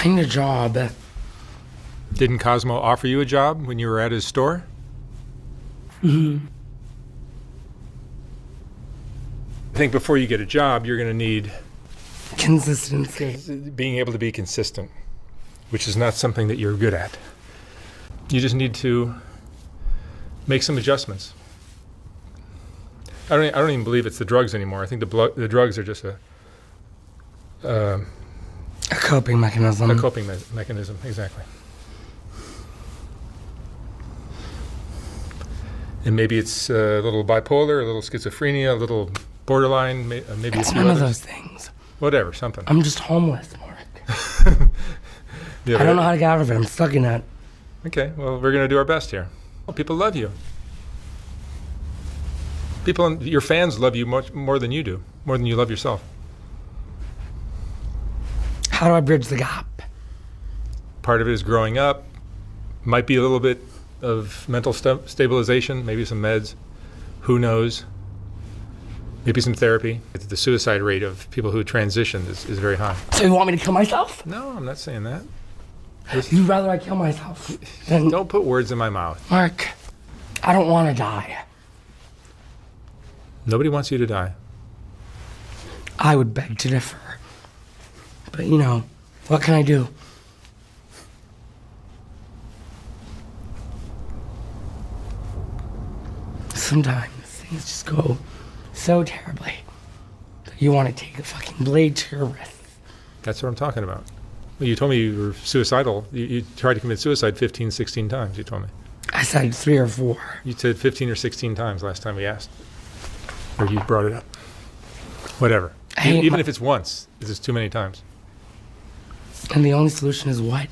I need a job. Didn't Cosmo offer you a job when you were at his store? Mm-hmm. I think before you get a job, you're going to need Consistency. being able to be consistent, which is not something that you're good at. You just need to make some adjustments. I don't even believe it's the drugs anymore. I think the drugs are just a coping mechanism. A coping mechanism, exactly. And maybe it's a little bipolar, a little schizophrenia, a little borderline, maybe it's a few none others. of those things. Whatever, something. I'm just homeless, Mark. Yeah, I don't know how to get out of it. I'm stuck in it. Okay, well, we're going to do our best here. People love you. Your fans love you much more than you do, more than you love yourself. How do I bridge the gap? Part of it is growing up. Might be a little bit of mental stabilization, maybe some meds. Who knows? Maybe some therapy. The suicide rate of people who transition is very high. So you want me to kill myself? No, I'm not saying that. You'd rather I kill myself than... Don't put words in my mouth. Mark, I don't want to die. Nobody wants you to die. I would beg to differ. But, you know, what can I do? Sometimes things just go so terribly that you want to take a fucking blade to your wrist. That's what I'm talking about. Well, you told me you were suicidal. You tried to commit suicide 15, 16 times, you told me. I said 3 or 4. You said 15 or 16 times last time we asked. Or you brought it up. Whatever. Even if it's once, it's too many times. And the only solution is what?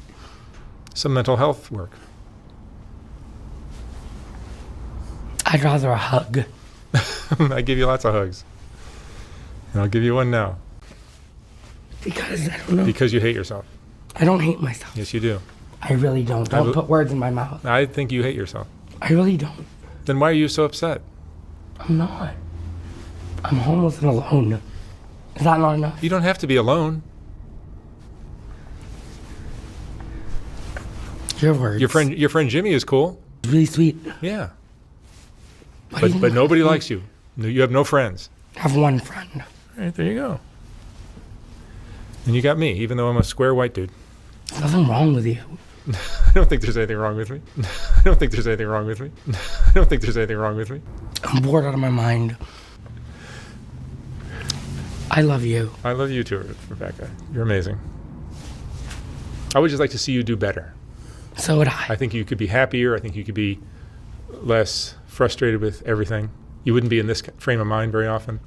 Some mental health work. I'd rather a hug. I give you lots of hugs. And I'll give you one now. Because I don't know. Because you hate yourself. I don't hate myself. Yes, you do. I really don't. Don't put words in my mouth. I think you hate yourself. I really don't. Then why are you so upset? I'm not. I'm homeless and alone. Is that not enough? You don't have to be alone. Your words. Your friend Jimmy is cool. Really sweet. Yeah. But nobody likes you. You have no friends. I have one friend. All right, there you go. And you got me, even though I'm a square white dude. There's nothing wrong with you. I don't think there's anything wrong with me. I don't think there's anything wrong with me. I don't think there's anything wrong with me. I'm bored out of my mind. I love you. I love you too, Rebecca. You're amazing. I would just like to see you do better. So would I. I think you could be happier. I think you could be less frustrated with everything. You wouldn't be in this frame of mind very often.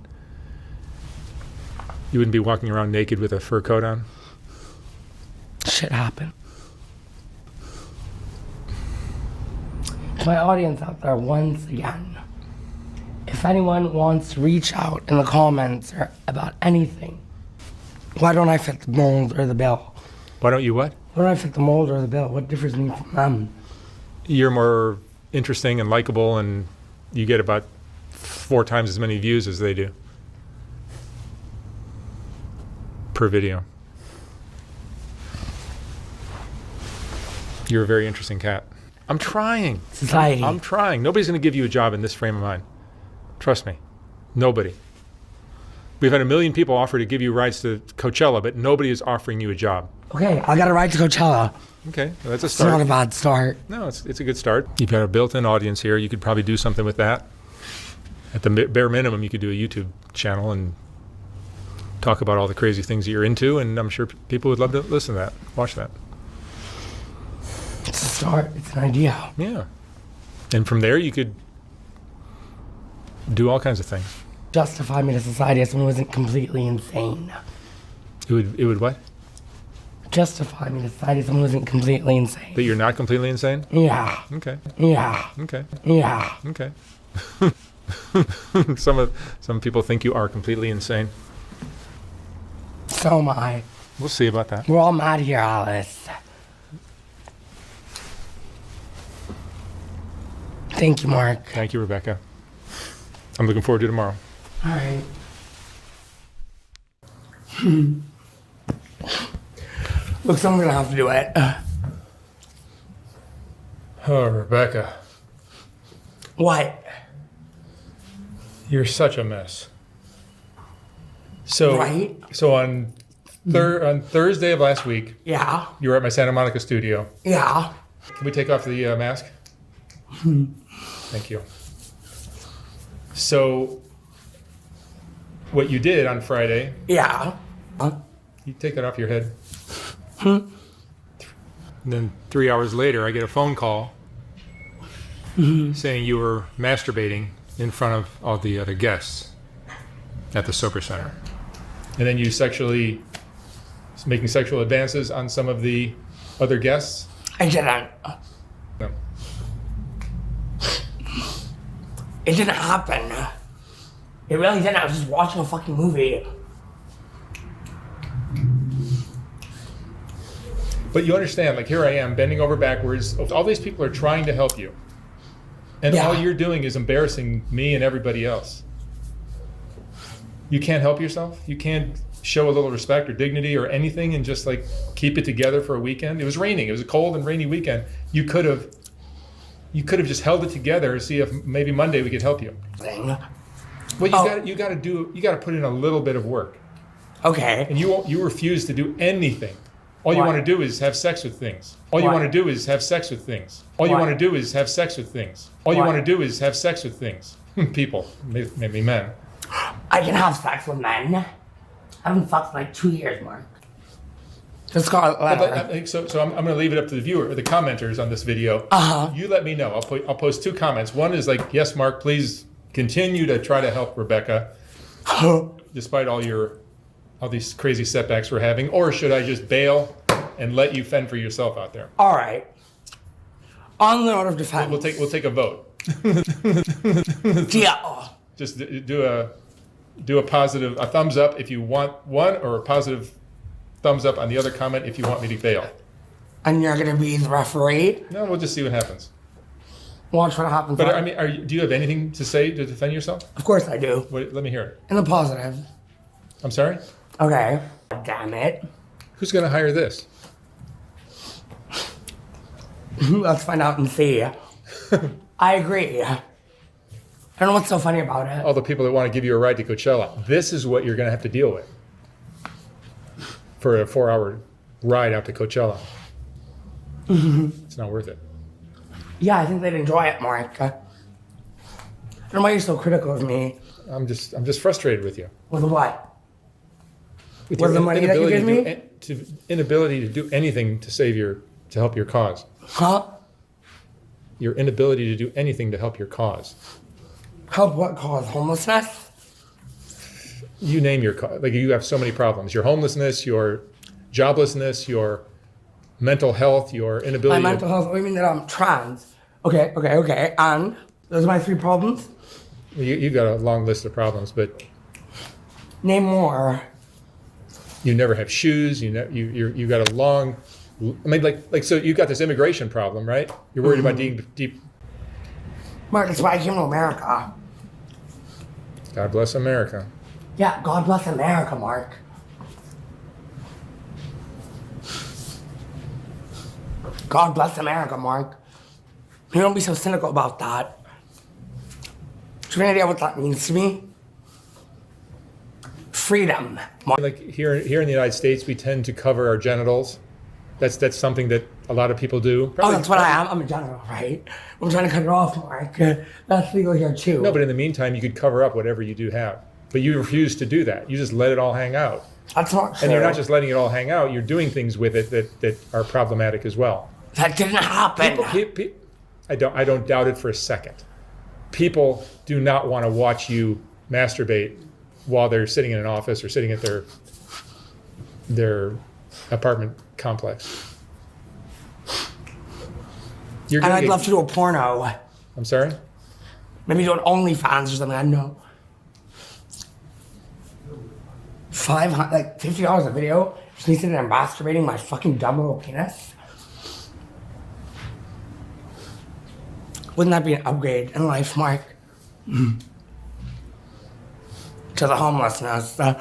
You wouldn't be walking around naked with a fur coat on. Shit happened. My audience out there, once again, if anyone wants to reach out in the comments or about anything, why don't I fit the mold or the bill? Why don't you what? Why don't I fit the mold or the bill? What differs me from them? You're more interesting and likable, and you get about 4 times as many views as they do per video. You're a very interesting cat. I'm trying. Society. I'm trying. Nobody's going to give you a job in this frame of mind. Trust me. Nobody. We've had 1 million people offer to give you rides to Coachella, but nobody is offering you a job. Okay, I got a ride to Coachella. Okay, well, that's a It's start. not a bad start. No, it's a good start. You've got a built-in audience here. You could probably do something with that. At the bare minimum, you could do a YouTube channel and talk about all the crazy things that you're into, and I'm sure people would love to listen to that, watch that. It's a start. It's an idea. Yeah. And from there, you could do all kinds of things. Justify me to society as someone who isn't completely insane. It would what? Justify me to society as someone who isn't completely insane. That you're not completely insane? Yeah. Okay. Yeah. Okay. Yeah. Okay. Some people think you are completely insane. So am I. We'll see about that. We're all mad here, Alice. Thank you, Mark. Thank you, Rebecca. I'm looking forward to tomorrow. All right. Look, someone's gonna have to do it. Oh, Rebecca, What? you're such a mess. So, Right? so on Thursday of last week, Yeah. you were at my Santa Monica studio. Yeah. Can we take off the mask? Thank you. So, what you did on Friday, Yeah. you take that off your head. And then 3 hours later, I get a phone call saying you were masturbating in front of all the other guests at the Sober Center. And then you making sexual advances on some of the other guests. I didn't. No. It didn't happen. It really didn't. I was just watching a fucking movie. But you understand, like here I am bending over backwards. All these people are trying to help you. And Yeah. all you're doing is embarrassing me and everybody else. You can't help yourself? You can't show a little respect or dignity or anything and just like keep it together for a weekend? It was raining. It was a cold and rainy weekend. You could have just held it together and see if maybe Monday we could help you. Thing. Well, you got to put in a little bit of work. Okay. And you refuse to do anything. All you Why? want to do is have sex with things. All you Why? want to do is have sex with things. All you Why? want to do is have sex with things. All you Why? want to do is have sex with things. People, maybe men. I can have sex with men. I haven't fucked in like 2 years, Mark. Just got a letter. So I'm going to leave it up to the viewer or the commenters on this video. Uh-huh. You let me know. I'll post 2 comments. One is like, yes, Mark, please continue to try to help Rebecca, despite all these crazy setbacks we're having. Or should I just bail and let you fend for yourself out there? All right. On the note of defense. We'll take a vote. Yeah. Just do a positive, a thumbs up if you want one, or a positive thumbs up on the other comment if you want me to bail. And you're gonna be the referee. No, we'll just see what happens. Watch what happens. But I mean, do you have anything to say to defend yourself? Of course I do. Let me hear it. In the positive. I'm sorry? Okay. Damn it. Who's going to hire this? Let's find out and see. I agree. I don't know what's so funny about it. All the people that want to give you a ride to Coachella. This is what you're going to have to deal with for a 4-hour ride out to Coachella. It's not worth it. Yeah, I think they'd enjoy it, Mark. I don't know why you're so critical of me. I'm just frustrated with you. With what? With With your the money that you give me? Inability to do anything to help your cause. Huh? Your inability to do anything to help your cause. Help what cause? Homelessness? You name your cause. Like, you have so many problems. Your homelessness, your joblessness, your mental health, your inability. My mental health. What do you mean that I'm trans? Okay. And those are my 3 problems? You got a long list of problems, but Name more. you never have shoes. You got a long. I mean, like so you got this immigration problem, right? You're worried about deep. Mark, that's why I came to America. God bless America. Yeah, God bless America, Mark. God bless America, Mark. You don't be so cynical about that. Do you have any idea what that means to me? Freedom. Mark. Like here in the United States, we tend to cover our genitals. That's something that a lot of people do. Oh, that's what I am. I'm a general, right? I'm trying to cut it off, Mark. That's legal here, too. No, but in the meantime, you could cover up whatever you do have. But you refuse to do that. You just let it all hang out. That's not true. And you're not just letting it all hang out. You're doing things with it that are problematic as well. That didn't happen. I don't doubt it for a second. People do not want to watch you masturbate while they're sitting in an office or sitting at their apartment complex. And I'd love to do a porno. I'm sorry? Maybe do an OnlyFans or something. I don't know. $50 a video? Just me sitting there masturbating my fucking dumb little penis? Wouldn't that be an upgrade in life, Mark? To the homelessness. I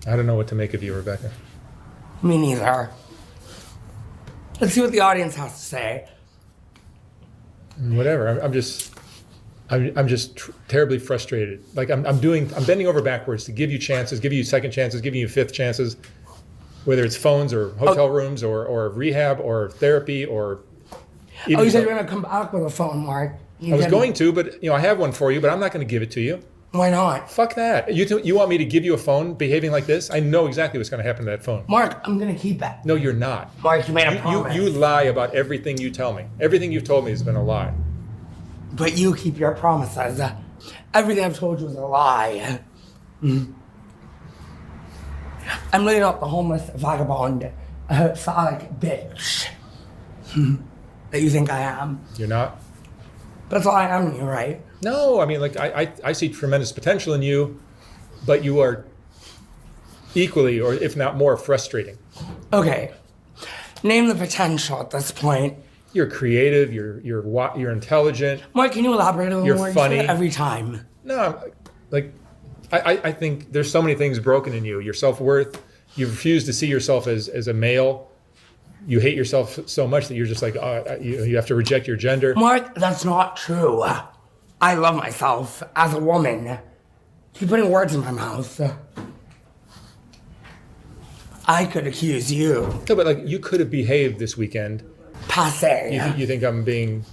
don't know what to make of you, Rebecca. Me neither. Let's see what the audience has to say. Whatever. I'm just terribly frustrated. Like I'm bending over backwards to give you chances, give you second chances, giving you fifth chances, whether it's phones or hotel rooms or rehab or therapy or. Oh, you said you were gonna come back with a phone, Mark. I was going to, but I have one for you, but I'm not going to give it to you. Why not? Fuck that. You want me to give you a phone behaving like this? I know exactly what's going to happen to that phone. Mark, I'm gonna keep it. No, you're not. Mark, you made a promise. You lie about everything you tell me. Everything you've told me has been a lie. But you keep your promises. Everything I've told you is a lie. I'm really not the homeless vagabond, phallic bitch that you think I am. You're not? That's all I am, you're right. No, I mean, like, I see tremendous potential in you, but you are equally, or if not more, frustrating. Okay. Name the potential at this point. You're creative, you're intelligent. Mark, can you elaborate a little You're more? funny. You say it every time. No, like, I think there's so many things broken in you. Your self-worth, you refuse to see yourself as a male. You hate yourself so much that you're just like, you have to reject your gender. Mark, that's not true. I love myself as a woman. Keep putting words in my mouth. I could accuse you. No, but like, you could have behaved this weekend. Passe. You think I'm being...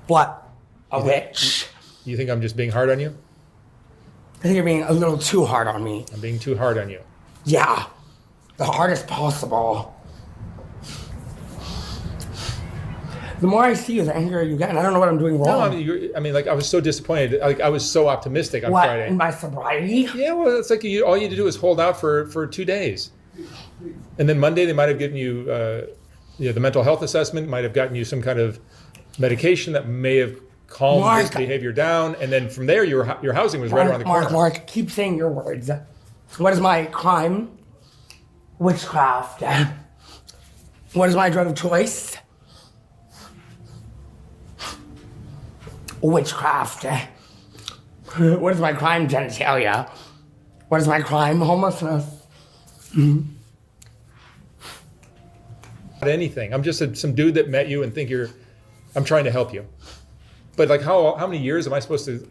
What? A witch? You think I'm just being hard on you? I think you're being a little too hard on me. I'm being too hard on you. Yeah. The hardest possible. The more I see you, the angrier you get, and I don't know what I'm doing wrong. No, I mean, like, I was so disappointed. Like, I was so optimistic on What, Friday. in my sobriety? Yeah, well, it's like all you had to do is hold out for 2 days. And then Monday, they might have given you, the mental health assessment, might have gotten you some kind of medication that may have calmed this behavior down. And then from there, your housing was right around the corner. Mark, keep saying your words. What is my crime? Witchcraft. What is my drug of choice? Witchcraft. What is my crime, genitalia? What is my crime? Homelessness. Not anything. I'm just some dude that met you and think I'm trying to help you. But like, how many years am I supposed to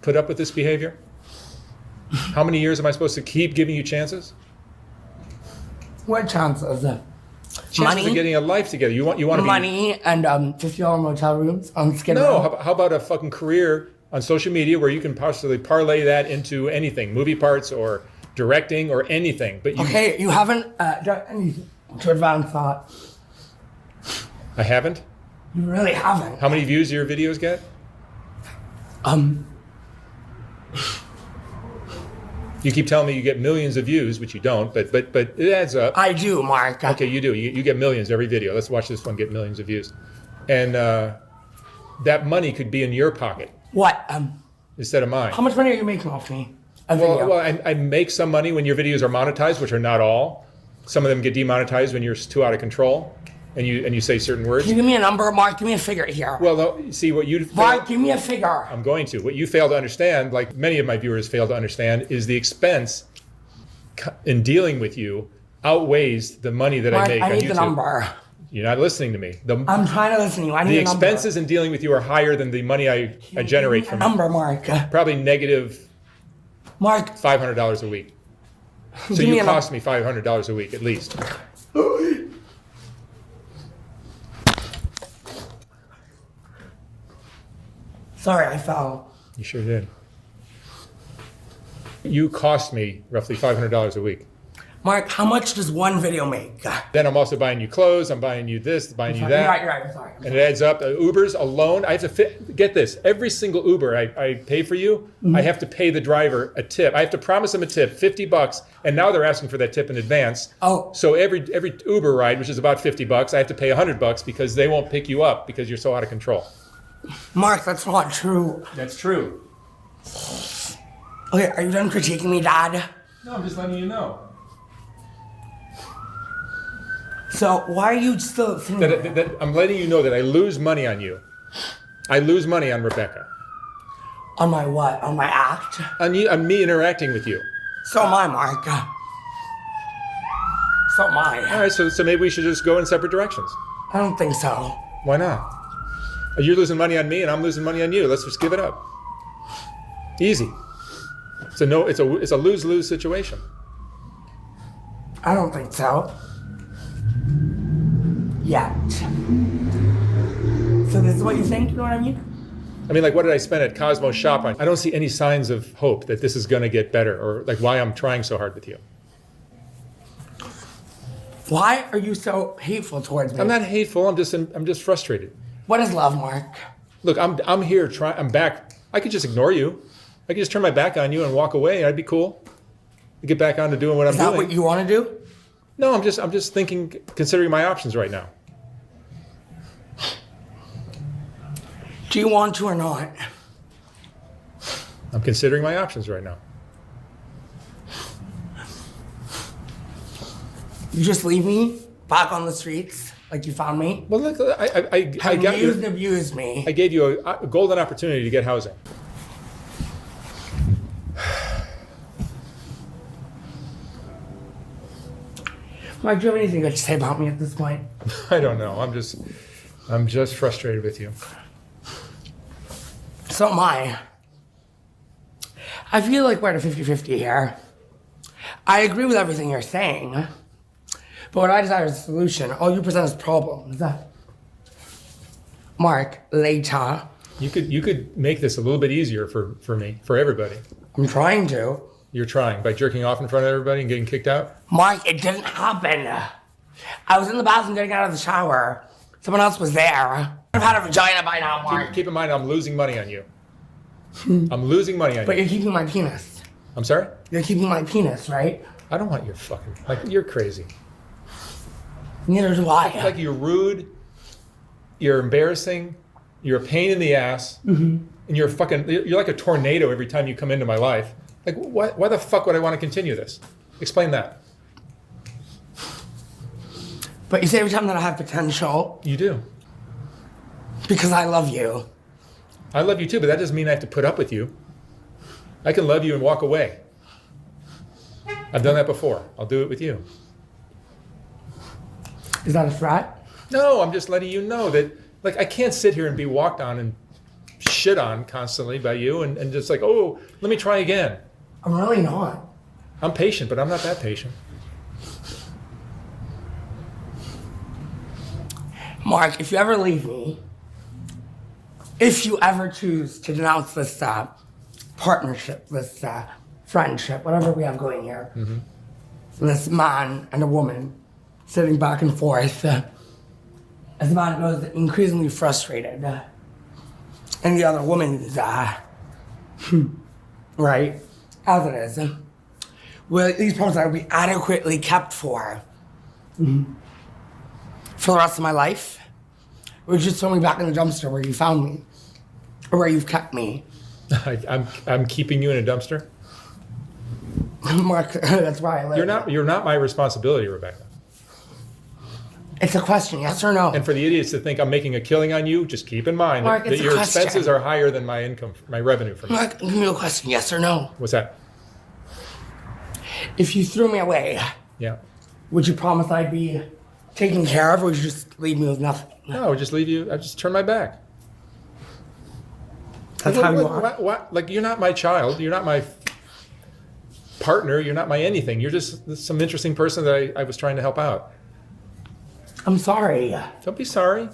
put up with this behavior? How many years am I supposed to keep giving you chances? What chances? Chances Money? of getting a life together. You want to be Money and $50 motel rooms on Skid Row. No, how about a fucking career on social media where you can possibly parlay that into anything, movie parts or directing or anything? But Okay, you haven't done anything to advance that. I haven't. You really haven't. How many views do your videos get? You keep telling me you get millions of views, which you don't, but it adds up. I do, Mark. Okay, you do. You get millions every video. Let's watch this one get millions of views. And that money could be in your pocket. What? Instead of mine. How much money are you making off me? A video? Well, I make some money when your videos are monetized, which are not all. Some of them get demonetized when you're too out of control, and you say certain words. Can you give me a number, Mark? Give me a figure here. Well, no, see what you. Mark, give me a figure. I'm going to. What you fail to understand, like many of my viewers fail to understand, is the expense in dealing with you outweighs the money that Mark, I make on YouTube. I need the number. You're not listening to me. I'm trying to listen to you. I need the a number. expenses in dealing with you are higher than the money I generate from number, Mark. Probably negative Mark. $500 a week. So you cost me $500 a week at least. Sorry, I fell. You sure did. You cost me roughly $500 a week. Mark, how much does one video make? Then I'm also buying you clothes, I'm buying you this, buying you that. You're right, I'm sorry. And it adds up. Ubers alone, I have to get this. Every single Uber I pay for you, I have to pay the driver a tip. I have to promise them a tip, $50, and now they're asking for that tip in advance. Oh. So every Uber ride, which is about $50, I have to pay $100 because they won't pick you up because you're so out of control. Mark, that's not true. That's true. Okay, are you done critiquing me, Dad? No, I'm just letting you know. So why are you still sitting there? That I'm letting you know that I lose money on you. I lose money on Rebecca. On my what? On my act? On me interacting with you. So am I, Mark. So am I. All right, so maybe we should just go in separate directions. I don't think so. Why not? You're losing money on me, and I'm losing money on you. Let's just give it up. Easy. It's a lose-lose situation. I don't think so. Yet. So this is what you think? You know what I mean? I mean, like, what did I spend at Cosmo Shop on? I don't see any signs of hope that this is going to get better, or like why I'm trying so hard with you. Why are you so hateful towards me? I'm not hateful. I'm just frustrated. What is love, Mark? Look, I'm here. I'm back. I could just ignore you. I could just turn my back on you and walk away. I'd be cool. Get back on to doing what I'm doing. Is that what you want to do? No, I'm just thinking, considering my options right now. Do you want to or not? I'm considering my options right now. You just leave me back on the streets like you found me? Well, look, I got Used you. and abused me. I gave you a golden opportunity to get housing. Mark, do you have anything good to say about me at this point? I don't know. I'm just frustrated with you. So am I. I feel like we're at a 50-50 here. I agree with everything you're saying, but what I desire is a solution. All you present is problems. Mark, Laita. You could make this a little bit easier for me, for everybody. I'm trying to. You're trying by jerking off in front of everybody and getting kicked out? Mark, it didn't happen. I was in the bathroom getting out of the shower. Someone else was there. I've had a vagina by now, Mark. Keep in mind, I'm losing money on you. I'm losing money on But you. you're keeping my penis. I'm sorry? You're keeping my penis, right? I don't want your fucking... Like, you're crazy. Neither do I. Like, you're rude. You're embarrassing. You're a pain in the ass. And you're like a tornado every time you come into my life. Like, why the fuck would I want to continue this? Explain that. But you say every time that I have potential You do. because I love you. I love you too, but that doesn't mean I have to put up with you. I can love you and walk away. I've done that before. I'll do it with you. Is that a threat? No, I'm just letting you know that, like, I can't sit here and be walked on and shit on constantly by you and just like, oh, let me try again. I'm really not. I'm patient, but I'm not that patient. Mark, if you ever leave me, if you ever choose to denounce this partnership, this friendship, whatever we have going here, this man and a woman sitting back and forth, as the man grows increasingly frustrated, and the other woman is, right, as it is, will these problems will be adequately kept for the rest of my life? Or just throw me back in the dumpster where you found me, or where you've kept me? I'm keeping you in a dumpster. Mark, that's why I live. You're not my responsibility, Rebecca. It's a question, yes or no? And for the idiots that think I'm making a killing on you, just keep in mind Mark, that it's a your question. expenses are higher than my income, my revenue from you. Mark, give me a question, yes or no? What's that? If you threw me away, Yeah. would you promise I'd be taken care of, or would you just leave me with nothing? No, I would just leave you. I just turn my back. That's how you are. What? Like, you're not my child. You're not my partner. You're not my anything. You're just some interesting person that I was trying to help out. I'm sorry. Don't be sorry.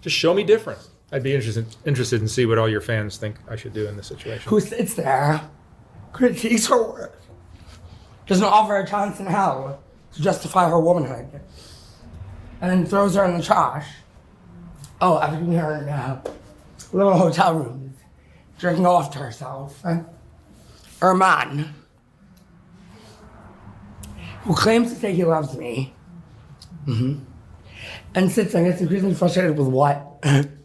Just show me different. I'd be interested in see what all your fans think I should do in this situation. Who sits there, critiques her work, doesn't offer a chance in hell to justify her womanhood, and then throws her in the trash. Oh, after being her in little hotel rooms, drinking off to herself. Or a man who claims to say he loves me, and sits there and gets increasingly frustrated with what?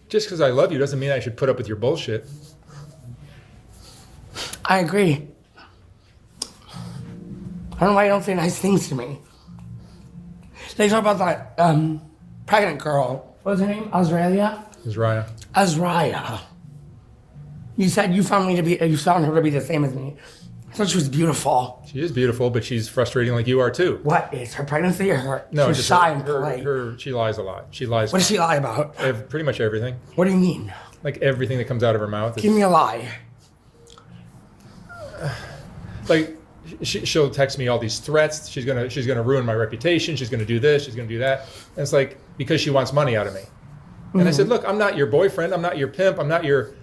Just because I love you doesn't mean I should put up with your bullshit. I agree. I don't know why you don't say nice things to me. They talk about that pregnant girl. What was her name? Australia? Raya. Azraya. You said you found her to be the same as me. I thought she was beautiful. She is beautiful, but she's frustrating like you are too. What is her pregnancy or her? No, she's just shy and polite. she lies a lot. She lies. What does she lie about? Pretty much everything. What do you mean? Like everything that comes out of her mouth. Give me a lie. Like she'll text me all these threats. She's gonna ruin my reputation. She's gonna do this. She's gonna do that. And it's like because she wants money out of me. And I said, look, I'm not your boyfriend. I'm not your pimp. I'm not your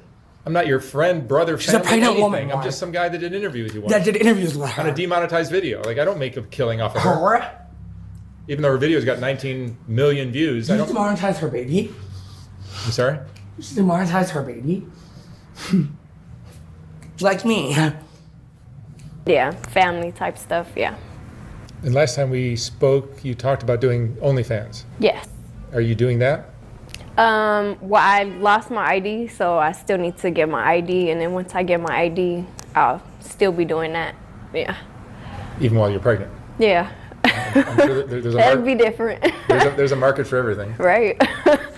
friend, brother, She's a family, pregnant anything. woman. I'm just some guy that did an interview with you once. That did interviews with her. On a demonetized video. Like I don't make a killing off of her. Her? Even though her video's got 19 million views. Did you demonetize her baby? I'm sorry? Did you demonetize her baby? Like me. Yeah, family type stuff, yeah. And last time we spoke, you talked about doing OnlyFans. Yes. Are you doing that? Well, I lost my ID, so I still need to get my ID, and then once I get my ID, I'll still be doing that. Yeah. Even while you're pregnant? Yeah. I'm sure there's a That'd be different. there's a market for everything. Right.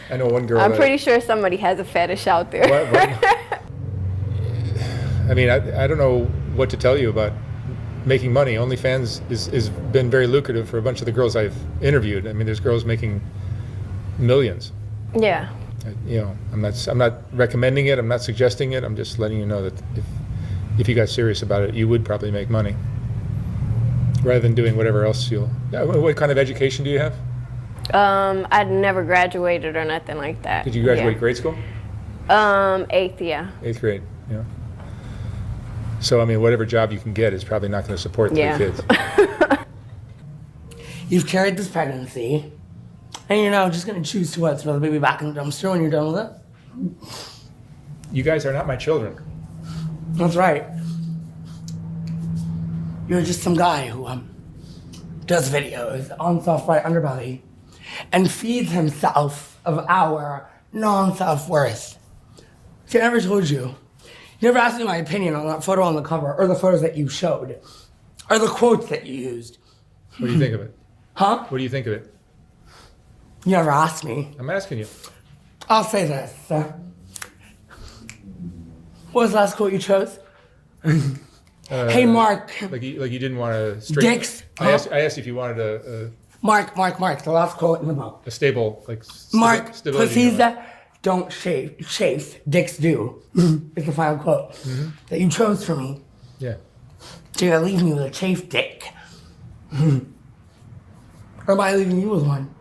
I know one girl. I'm pretty sure somebody has a fetish out there. I mean, I don't know what to tell you about making money. OnlyFans is been very lucrative for a bunch of the girls I've interviewed. I mean, there's girls making millions. Yeah. You know, I'm not recommending it. I'm not suggesting it. I'm just letting you know that if you got serious about it, you would probably make money rather than doing whatever else you'll. What kind of education do you have? I'd never graduated or nothing like that. Did you graduate grade school? 8th, yeah. 8th grade. Yeah. So I mean, whatever job you can get is probably not going to support 3 kids. You've carried this pregnancy, and you're now just going to choose to what? Throw the baby back in the dumpster when you're done with it? You guys are not my children. That's right. You're just some guy who does videos on Soft White Underbelly and feeds himself of our non-self-worth. See, I never told you. You never asked me my opinion on that photo on the cover, or the photos that you showed, or the quotes that you used. What do you think of it? Huh? What do you think of it? You never asked me. I'm asking you. I'll say this. What was the last quote you chose? Hey, Mark. Like you didn't want to straight. Dicks. I asked if you wanted Mark. The last quote in the book. a stable like. Mark, stability pussies in your life. don't chafe, dicks do. Is the final quote that you chose for me. Yeah. So you're gonna leave me with a chafe dick. Or am I leaving you with one?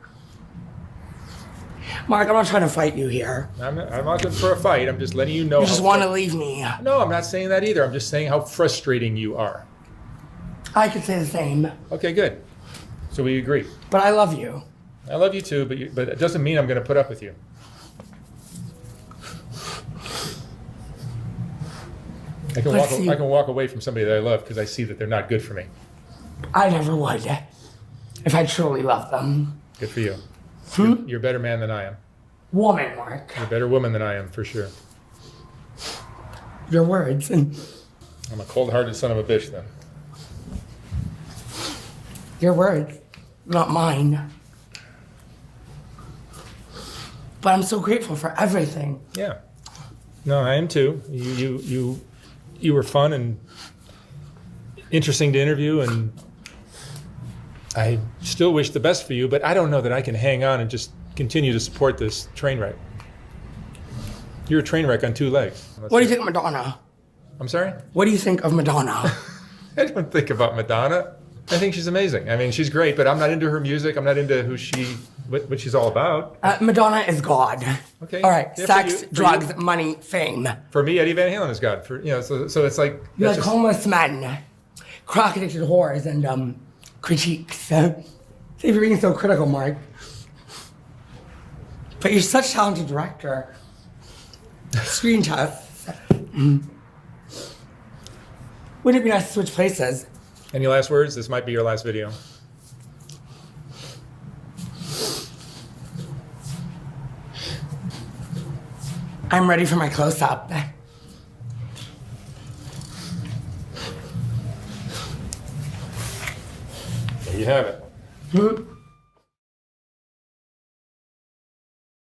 Mark, I'm not trying to fight you here. I'm not looking for a fight. I'm just letting you know. You just want to leave me. No, I'm not saying that either. I'm just saying how frustrating you are. I could say the same, Okay, good. So we agree. but I love you. I love you too, but it doesn't mean I'm going to put up with you. I can walk away from somebody that I love because I see that they're not good for me. I never would, if I truly loved them. Good for you. You're a better man than I am. Woman, Mark. You're a better woman than I am, for sure. Your words. I'm a cold-hearted son of a bitch, then. Your words, not mine. But I'm so grateful for everything. Yeah. No, I am too. You were fun and interesting to interview, and I still wish the best for you, but I don't know that I can hang on and just continue to support this train wreck. You're a train wreck on 2 legs. What do you think of Madonna? I'm sorry? What do you think of Madonna? I don't think about Madonna. I think she's amazing. I mean, she's great, but I'm not into her music. I'm not into what she's all about. Madonna is God. Okay. All right. Yeah, Sex, for drugs, you. money, fame. For me, Eddie Van Halen is God. So it's like You that's like just, homeless men, crack addicted whores, and critiques. See if you're being so critical, Mark. But you're such a talented director. Screen tests. Wouldn't it be nice to switch places? Any last words? This might be your last video. I'm ready for my close-up. There you have it.